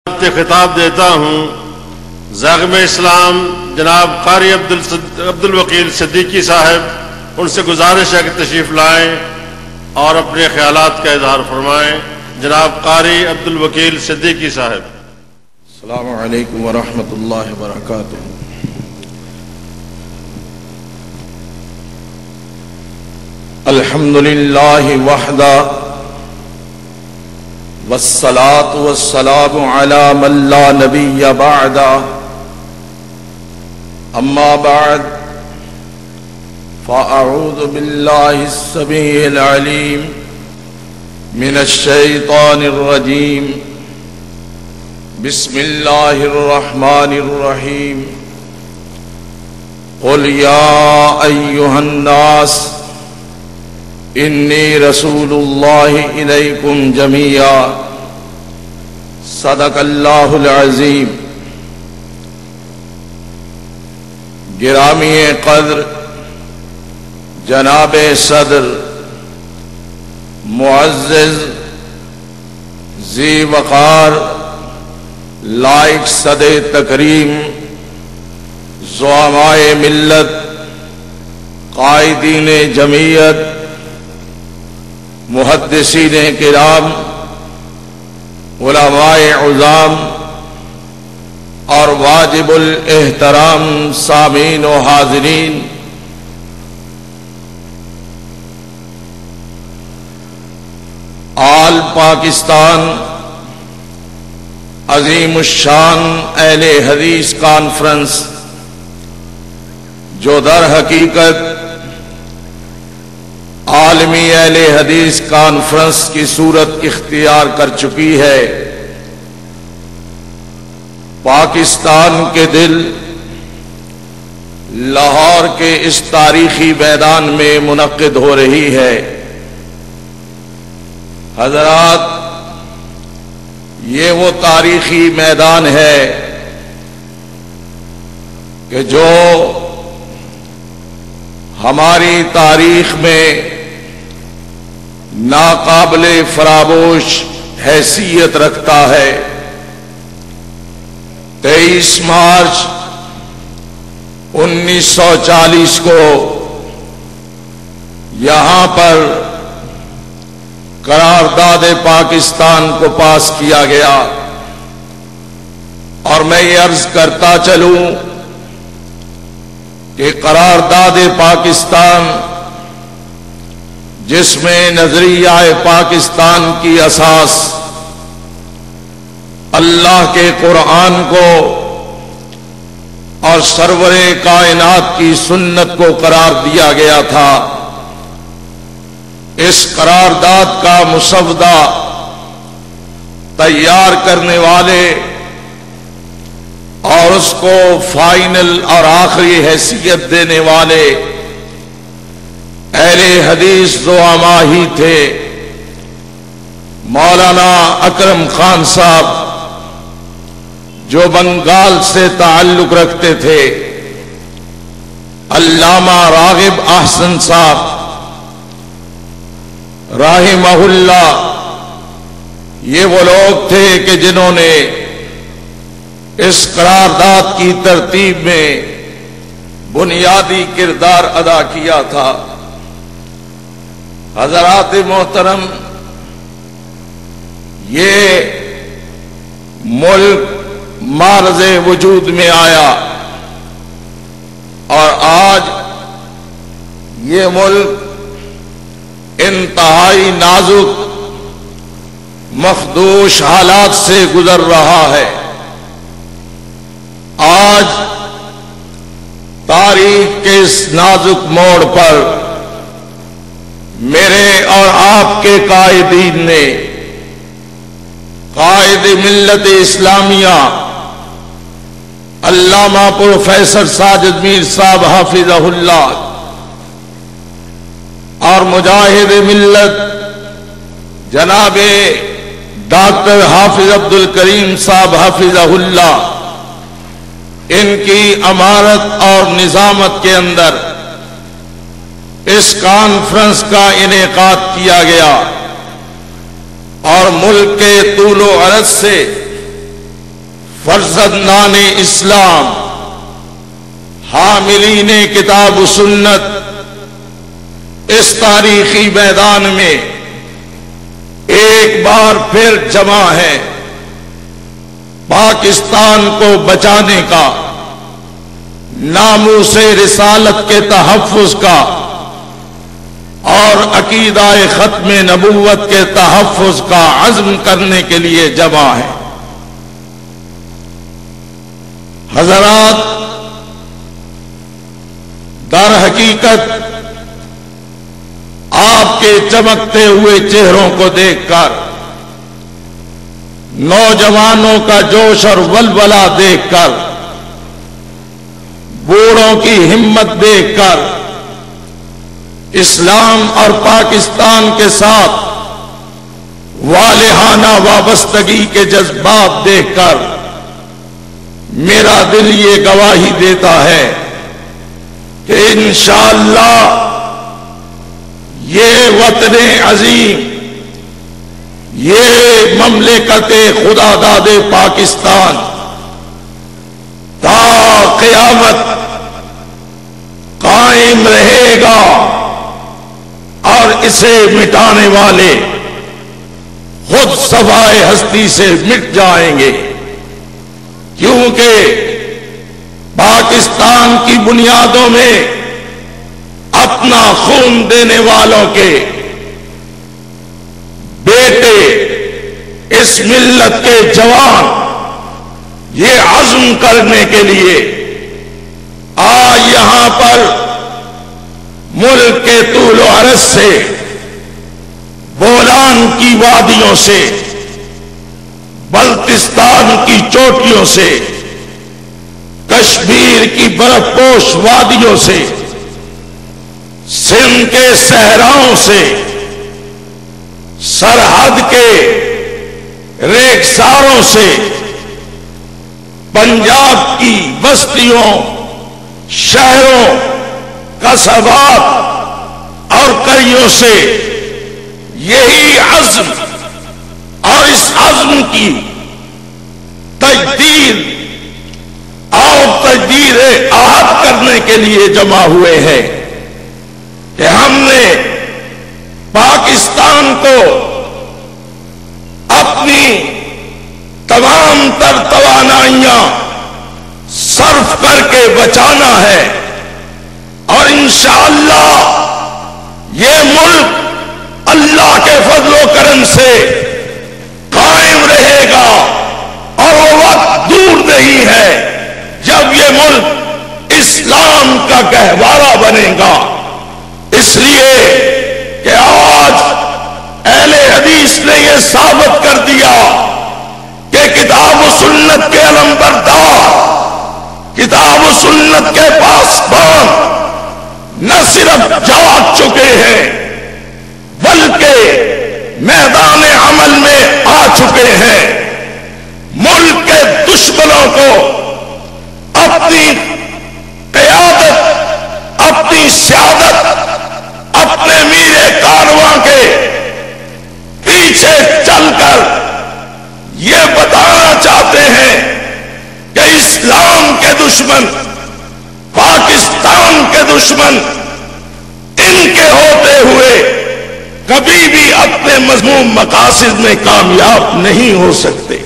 خطاب دیتا ہوں زاغم اسلام جناب قاری عبدل وکیل صدیقی صاحب، ان سے گزارش ہے کہ تشریف لائیں اور اپنے خیالات کا اظہار فرمائیں۔ جناب قاری عبدل وکیل صدیقی صاحب۔ السلام علیکم ورحمۃ اللہ وبرکاتہ۔ الحمد للہ وحدہ والصلاة والسلام على من لا نبی بعد، اما بعد فاعوذ باللہ السمیع العلیم من الشیطان الرجیم، بسم اللہ الرحمن الرحیم۔ قل یا ایہا الناس انی رسول اللہ الیکم جمیعا، صدق اللہ العظیم۔ گرامی قدر جناب صدر، معزز ذی وقار لائق صد تکریم، زعمائے ملت، قائدین جمعیت، محدثین کرام، علماء عظام اور واجب الاحترام سامعین و حاضرین، آل پاکستان عظیم الشان اہل حدیث کانفرنس، جو در حقیقت عالمی اہل حدیث کانفرنس کی صورت اختیار کر چکی ہے، پاکستان کے دل لاہور کے اس تاریخی میدان میں منعقد ہو رہی ہے۔ حضرات، یہ وہ تاریخی میدان ہے کہ جو ہماری تاریخ میں ناقابل فراموش حیثیت رکھتا ہے۔ 23 مارچ 1940 کو یہاں پر قرارداد پاکستان کو پاس کیا گیا، اور میں یہ عرض کرتا چلوں کہ قرارداد پاکستان، جس میں نظریہ پاکستان کی اساس اللہ کے قرآن کو اور سرور کائنات کی سنت کو قرار دیا گیا تھا، اس قرارداد کا مسودہ تیار کرنے والے اور اس کو فائنل اور آخری حیثیت دینے والے اہل حدیث زعماء ہی تھے۔ مولانا اکرم خان صاحب، جو بنگال سے تعلق رکھتے تھے، علامہ راغب احسن صاحب رحمہ اللہ، یہ وہ لوگ تھے کہ جنہوں نے اس قرارداد کی ترتیب میں بنیادی کردار ادا کیا تھا۔ حضرات محترم، یہ ملک معرض وجود میں آیا، اور آج یہ ملک انتہائی نازک مخدوش حالات سے گزر رہا ہے۔ آج تاریخ کے اس نازک موڑ پر میرے اور آپ کے قائدین نے، قائد ملت اسلامیہ علامہ پروفیسر ساجد میر صاحب حافظہ اللہ، اور مجاہد ملت جناب ڈاکٹر حافظ عبدل کریم صاحب حافظہ اللہ، ان کی امارت اور نظامت کے اندر اس کانفرنس کا انعقاد کیا گیا، اور ملک کے طول و عرض سے فرزندان اسلام، حاملین کتاب و سنت اس تاریخی میدان میں ایک بار پھر جمع ہے، پاکستان کو بچانے کا، ناموس رسالت کے تحفظ کا اور عقیدہ ختم نبوت کے تحفظ کا عزم کرنے کے لیے جمع ہے۔ حضرات، در حقیقت آپ کے چمکتے ہوئے چہروں کو دیکھ کر، نوجوانوں کا جوش اور ولولہ دیکھ کر، بوڑھوں کی ہمت دیکھ کر، اسلام اور پاکستان کے ساتھ والہانہ وابستگی کے جذبات دیکھ کر میرا دل یہ گواہی دیتا ہے کہ انشاءاللہ یہ وطن عظیم، یہ مملکت خدا داد پاکستان تا قیامت قائم رہے گا اور اسے مٹانے والے خود صفائے ہستی سے مٹ جائیں گے، کیونکہ پاکستان کی بنیادوں میں اپنا خون دینے والوں کے بیٹے، اس ملت کے جوان یہ عزم کرنے کے لیے آج یہاں پر ملک کے طول و عرض سے، بولان کی وادیوں سے، بلتستان کی چوٹیوں سے، کشمیر کی برف پوش وادیوں سے، سندھ کے صحراؤں سے، سرحد کے ریگساروں سے، پنجاب کی بستیوں، شہروں، قصبات اور قریوں سے یہی عزم اور اس عزم کی تجدید اور تجدید عہد کرنے کے لیے جمع ہوئے ہیں کہ ہم نے پاکستان کو اپنی تمام تر توانائیاں صرف کر کے بچانا ہے، اور انشاءاللہ یہ ملک اللہ کے فضل و کرم سے قائم رہے گا، اور وہ وقت دور نہیں ہے جب یہ ملک اسلام کا گہوارہ بنے گا۔ اس لیے کہ آج اہل حدیث نے یہ ثابت کر دیا کہ کتاب و سنت کے علمبردار، کتاب و سنت کے پاسبان نہ صرف جاگ چکے ہیں بلکہ میدان عمل میں آ چکے ہیں، ملک کے دشمنوں کو اپنی قیادت، اپنی سیادت، اپنے میرے کارواں کے پیچھے چل کر یہ بتانا چاہتے ہیں کہ اسلام کے دشمن، پاکستان کے دشمن ان کے ہوتے ہوئے کبھی بھی اپنے مذموم مقاصد میں کامیاب نہیں ہو سکتے۔